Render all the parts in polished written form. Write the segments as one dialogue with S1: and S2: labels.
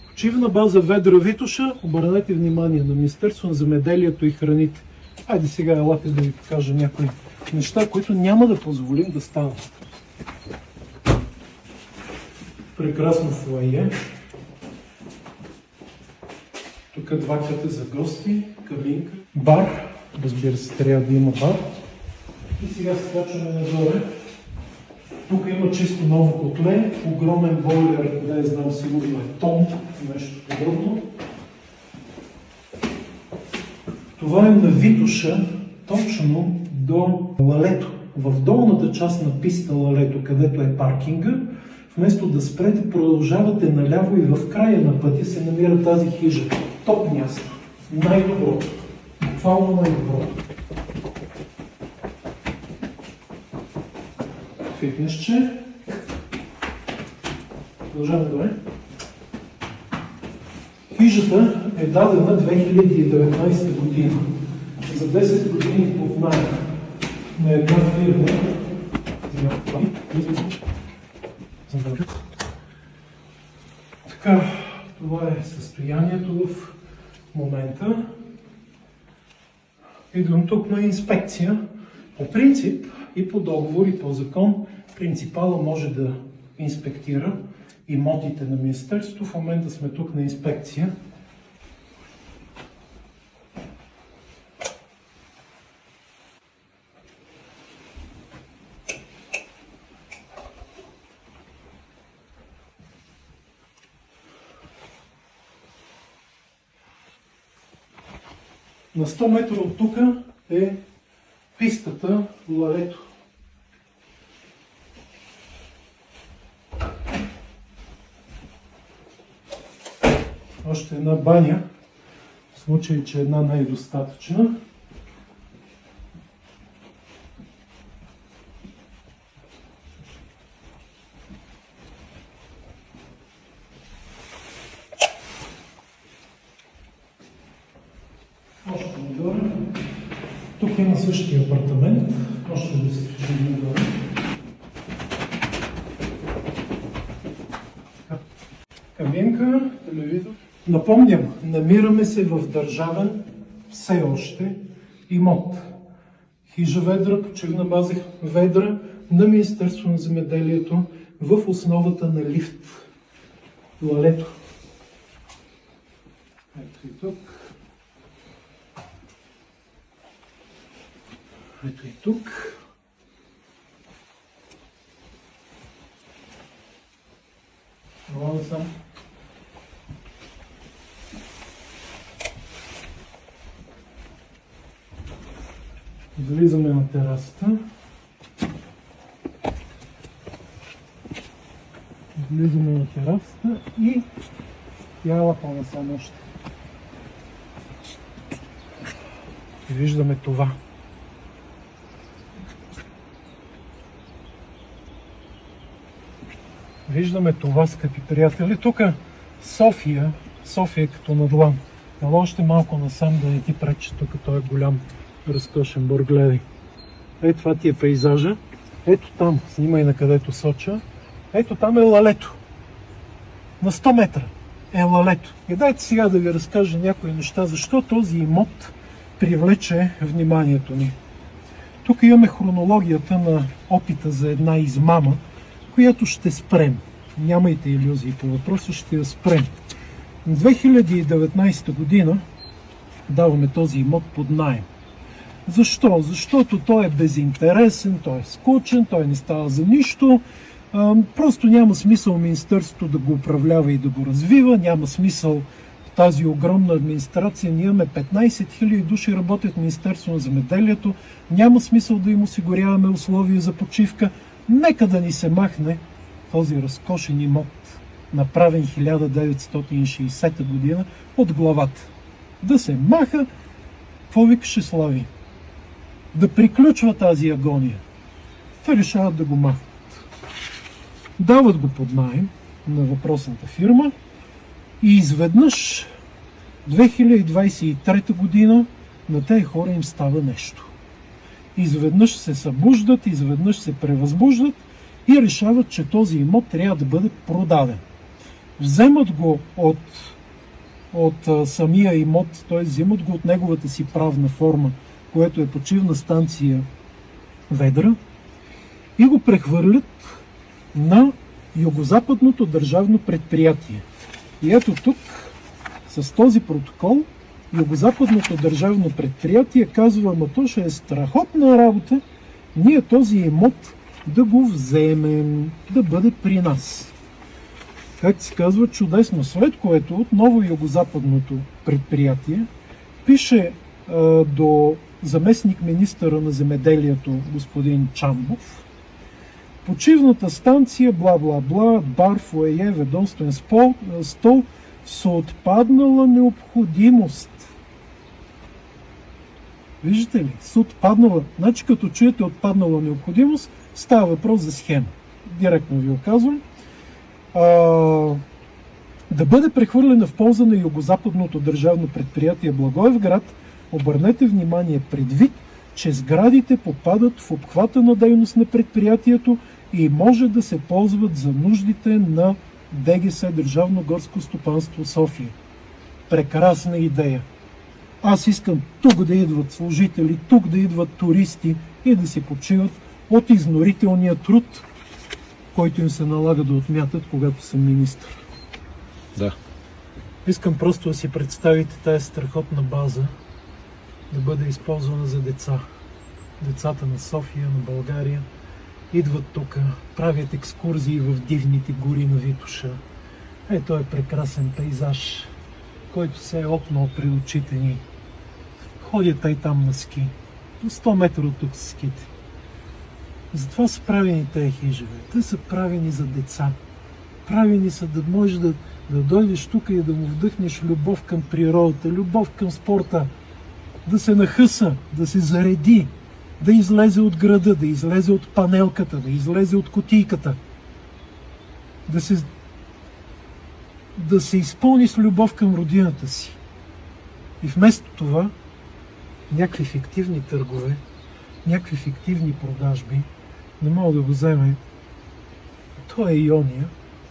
S1: Почивна база Ведра Витоша, обърнете внимание на Министерство на земеделието и храните. Хайде сега елате да ви покажа някои неща, които няма да позволим да станат. Прекрасно фоайе. Тук два къта за гости, кабинка, бар. Разбира се, трябва да има бар. И сега скачаме нагоре. Тук има чисто ново котле, огромен бойлер, да я знам, сигурно е тон, нещо подобно. Това е на Витоша, точно до Лалето. В долната част на писта Лалето, където е паркинга, вместо да спрете, продължавате наляво и в края на пътя се намира тази хижа. Топ място. Най-доброто. Буквално най-доброто. Фитнесче. Продължаваме добре. Хижата е дадена 2019 година. За 10 години под наем на една фирма. Така, това е състоянието в момента. Идвам тук на инспекция. По принцип и по договор и по закон принципала може да инспектира имотите на Министерството. В момента сме тук на инспекция. На 100 метра от тук е пистата Лалето. Още една баня, в случай, че една не е достатъчна. Още нагоре. Тук има същия апартамент. Още да се качим нагоре. Кабинка, телевизор. Напомням, намираме се в държавен, все още, имот. Хижа Ведра, почивна база Ведра на Министерство на земеделието в основата на лифт. Лалето. Ето и тук. Ето и тук. Много съм. Влизаме на терасата. Влизаме на терасата и яла по-насам още. И виждаме това. Виждаме това, скъпи приятели. Тук София е като на длан. Ела още малко насам да не ти пречи, тук той е голям, разкошен бор, гледай. Ето това ти е пейзажа. Ето там, снимай на където соча. Ето там е Лалето. На 100 метра е Лалето. И дайте сега да ви разкажа някои неща, защо този имот привлече вниманието ни. Тук имаме хронологията на опита за една измама, която ще спрем. Нямайте илюзии по въпроса, ще я спрем. В 2019 година даваме този имот под наем. Защо? Защото той е безинтересен, той е скучен, той не става за нищо. Просто няма смисъл Министерството да го управлява и да го развива, няма смисъл тази огромна администрация. Ние имаме 15 000 души работят в Министерство на земеделието, няма смисъл да им осигуряваме условия за почивка. Нека да ни се махне този разкошен имот, направен 1960 година от главата. Да се маха, какво викаше Слави? Да приключва тази агония. Те решават да го махнат. Дават го под наем на въпросната фирма и изведнъж 2023 година на тези хора им става нещо. Изведнъж се събуждат, изведнъж се превъзбуждат и решават, че този имот трябва да бъде продаден. вземат го от самия имот, т.е. взимат го от неговата си правна форма, което е почивна станция Ведра, и го прехвърлят на Югозападното държавно предприятие. И ето тук, с този протокол, Югозападното държавно предприятие казва: ама то ще е страхотна работа ние този имот да го вземем, да бъде при нас. Как се казва, чудесно. След което отново Югозападното предприятие пише до заместник министъра на земеделието господин Чамбов: почивната станция бла-бла-бла, бар, фоайе, ведомствен стол с отпаднала необходимост. Виждате ли? С отпаднала. Значи като чуете отпаднала необходимост, става въпрос за схема. Директно ви го казвам. Да бъде прехвърлена в полза на Югозападното държавно предприятие Благоевград, обърнете внимание предвид, че сградите попадат в обхвата на дейност на предприятието и може да се ползват за нуждите на ДГС Държавно горско стопанство София. Прекрасна идея. Аз искам тук да идват служители, тук да идват туристи и да си почиват от изнорителния труд, който им се налага да отмятат, когато съм министър.
S2: Да.
S1: Искам просто да си представите тази страхотна база да бъде използвана за деца. Децата на София, на България идват тук, правят екскурзии в дивните гори на Витоша. Ето е прекрасен пейзаж, който се е опнал пред очите ни. Ходят и там на ски. До 100 метра от тук са ските. Затова са правени тези хижи. Те са правени за деца. Правени са да можеш да дойдеш тук и да му вдъхнеш любов към природата, любов към спорта, да се нахъса, да се зареди, да излезе от града, да излезе от панелката, да излезе от кутийката, да се изпълни с любов към родината си. И вместо това, някакви фиктивни търгове, някакви фиктивни продажби не мога да го вземе. То е Иония,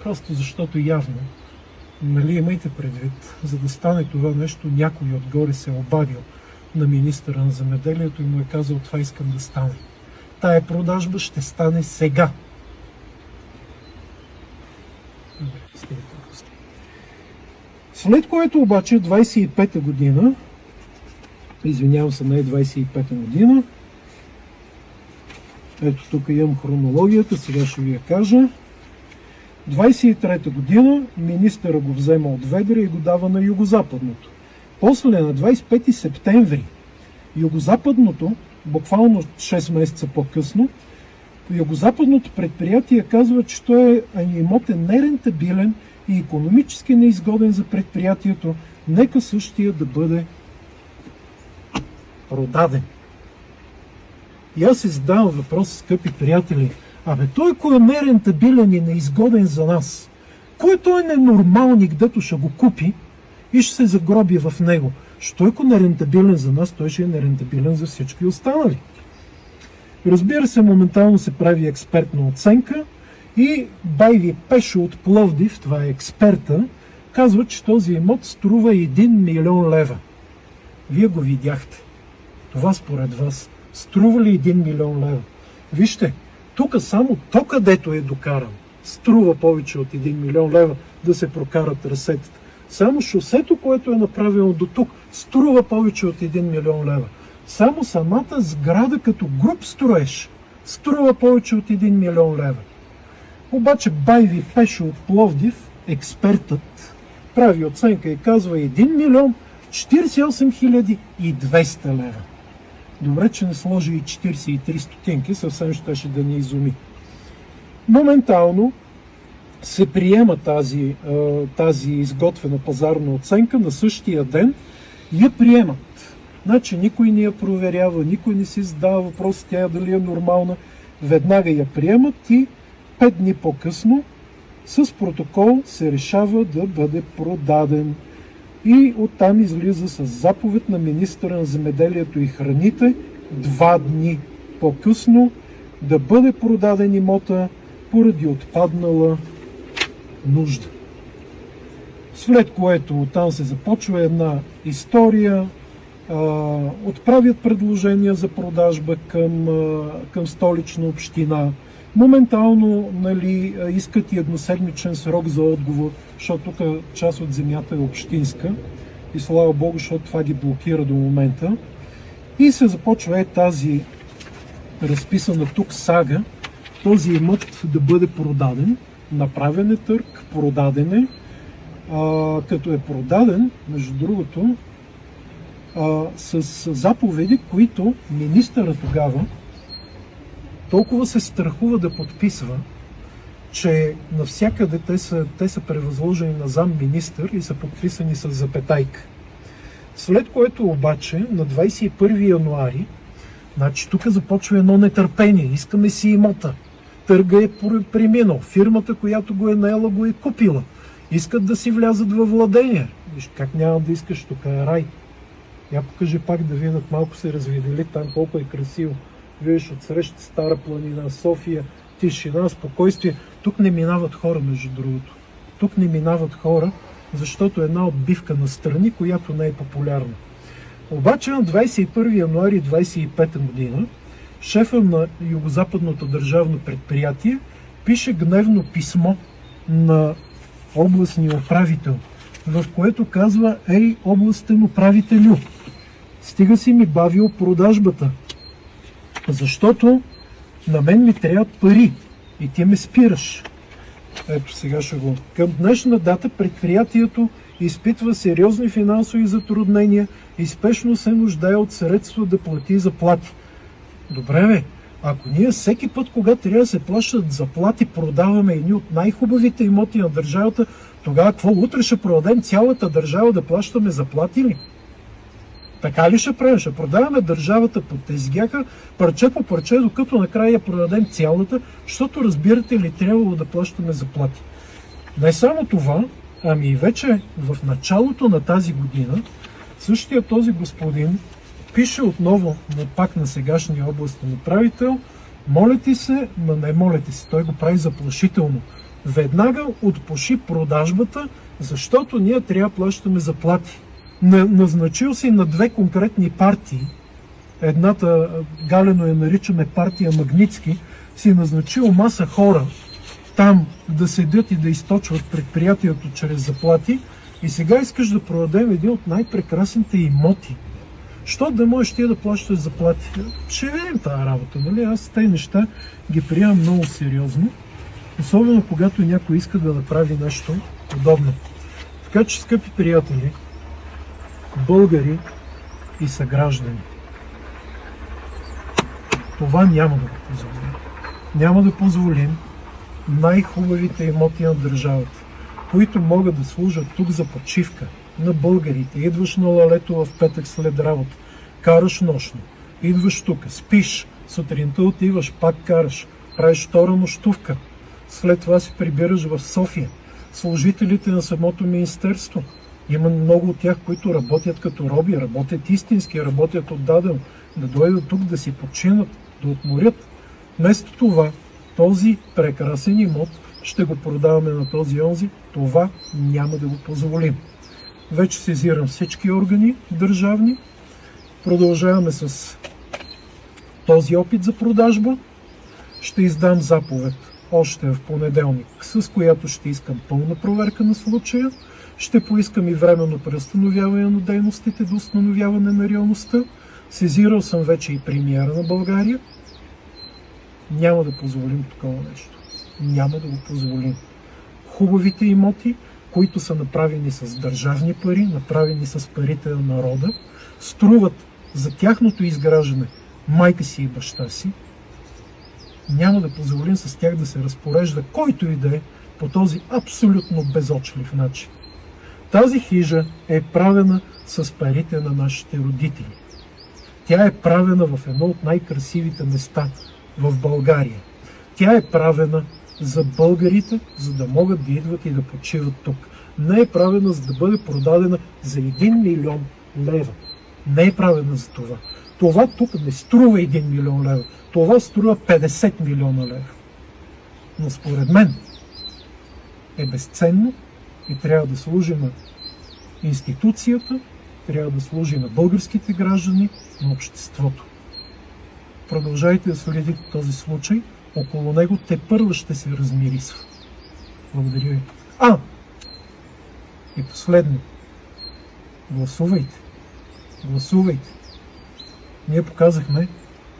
S1: просто защото явно, нали, имайте предвид, за да стане това нещо, някой отгоре се е обадил на министъра на земеделието и му е казал: това искам да стане. Тая продажба ще стане сега. След което обаче 25-та година, извинявам се, не е 25-та година, ето тук имам хронологията, сега ще ви я кажа. 23-та година министъра го взема от Ведра и го дава на Югозападното. После на 25 септември Югозападното, буквално 6 месеца по-късно, Югозападното предприятие казва, че той имот е нерентабилен и икономически неизгоден за предприятието. Нека същия да бъде продаден. И аз си задавам въпрос, скъпи приятели: абе той кой е нерентабилен и неизгоден за нас? Кой той е ненормалник, дето ще го купи и ще се загроби в него? Що ако нерентабилен за нас, той ще е нерентабилен за всички останали. Разбира се, моментално се прави експертна оценка и Байви Пешо от Пловдив, това е експерта, казва, че този имот струва 1 милион лева. Вие го видяхте. Това според вас струва ли 1 милион лева? Вижте, тук само то, където е докаран, струва повече от 1 милион лева да се прокарат трасетата. Само шосето, което е направено до тук, струва повече от 1 милион лева. Само самата сграда като груп строеж струва повече от 1 милион лева. Обаче Байви Пешо от Пловдив, експертът, прави оценка и казва 1 милион 48 хиляди и 200 лева. Добре, че не сложи и 43 стотинки, съвсем щеше да ни изуми. Моментално се приема тази изготвена пазарна оценка, на същия ден я приемат. Значи никой не я проверява, никой не си задава въпрос тя дали е нормална. Веднага я приемат и 5 дни по-късно с протокол се решава да бъде продаден. И оттам излиза с заповед на министъра на земеделието и храните 2 дни по-късно да бъде продаден имота поради отпаднала нужда. След което оттам се започва една история, отправят предложения за продажба към столична община. Моментално, нали, искат и едноседмичен срок за отговор, защото тук част от земята е общинска и слава Богу, защото това ги блокира до момента. И се започва тази разписана тук сага, този имот да бъде продаден. Направен е търг, продаден е. Като е продаден, между другото, с заповеди, които министъра тогава толкова се страхува да подписва, че навсякъде те са превъзложени на замминистър и са подписани с запетайка. След което обаче на 21 януари, значи тук започва едно нетърпение, искаме си имота. Търга е преминал, фирмата, която го е наела, го е купила. Искат да си влязат във владение. Виж, как няма да искаш, тук е рай. Я покажи пак да видят, малко се развидели там, колко е красиво. Виж отсреща Стара планина, София, тишина, спокойствие. Тук не минават хора, между другото. Тук не минават хора, защото е една отбивка на страни, която не е популярна. Обаче на 21 януари 25 година шефът на Югозападното държавно предприятие пише гневно писмо на областния управител, в което казва: ей, областен управителю, стига си ми бавил продажбата, защото на мен ми трябват пари и ти ме спираш. Ето сега ще го. Към днешна дата предприятието изпитва сериозни финансови затруднения и спешно се нуждае от средства да плати заплати. Добре, бе, ако ние всеки път, когато трябва да се плащат заплати, продаваме едни от най-хубавите имоти на държавата, тогава какво, утре ще продадем цялата държава да плащаме заплати ли? Така ли ще правим? Ще продаваме държавата по тезгяха, парче по парче, докато накрая я продадем цялата, защото, разбирате ли, трябвало да плащаме заплати. Не само това, ами и вече в началото на тази година същия този господин пише отново пак на сегашния областен управител: моля ти се, но не моля ти се, той го прави заплашително. Веднага отпуши продажбата, защото ние трябва да плащаме заплати. Назначил си на две конкретни партии, едната, галено я наричаме партия Магнитски, си назначил маса хора там да седят и да източват предприятието чрез заплати, и сега искаш да продадем един от най-прекрасните имоти. Що да можеш ти да плащаш заплати? Ще видим тази работа, нали? Аз тези неща ги приемам много сериозно, особено когато някой иска да направи нещо подобно. Така че, скъпи приятели, българи и съграждани, това няма да го позволим. Няма да позволим най-хубавите имоти на държавата, които могат да служат тук за почивка на българите. Идваш на лалето в петък след работа, караш нощно, идваш тук, спиш, сутринта отиваш, пак караш, правиш втора нощувка, след това се прибираш в София. Служителите на самото министерство, има много от тях, които работят като роби, работят истински, работят отдадено, да дойдат тук да си починат, да отморят. Вместо това, този прекрасен имот ще го продаваме на този онзи, това няма да го позволим. Вече сезирам всички органи държавни, продължаваме с този опит за продажба. Ще издам заповед още в понеделник, с която ще искам пълна проверка на случая. Ще поискам и временно преустановяване на дейностите до установяване на реалността. Сезирал съм вече и премиера на България. Няма да позволим такова нещо. Няма да го позволим. Хубавите имоти, които са направени с държавни пари, направени с парите на народа, струват за тяхното изграждане майка си и баща си. Няма да позволим с тях да се разпорежда който и да е по този абсолютно безочлив начин. Тази хижа е правена с парите на нашите родители. Тя е правена в едно от най-красивите места в България. Тя е правена за българите, за да могат да идват и да почиват тук. Не е правена за да бъде продадена за 1 милион лева. Не е правена за това. Това тук не струва 1 милион лева. Това струва 50 милиона лева. Но според мен е безценно И трябва да служи на институцията, трябва да служи на българските граждани, на обществото. Продължайте да следите този случай, около него тепърва ще се размирисва. Благодаря ви. И последно. Гласувайте. Гласувайте. Ние показахме,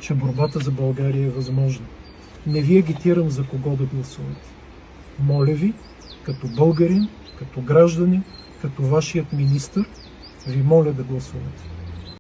S1: че борбата за България е възможна. Не ви агитирам за кого да гласувате. Моля ви, като българин, като гражданин, като вашият министър, ви моля да гласувате.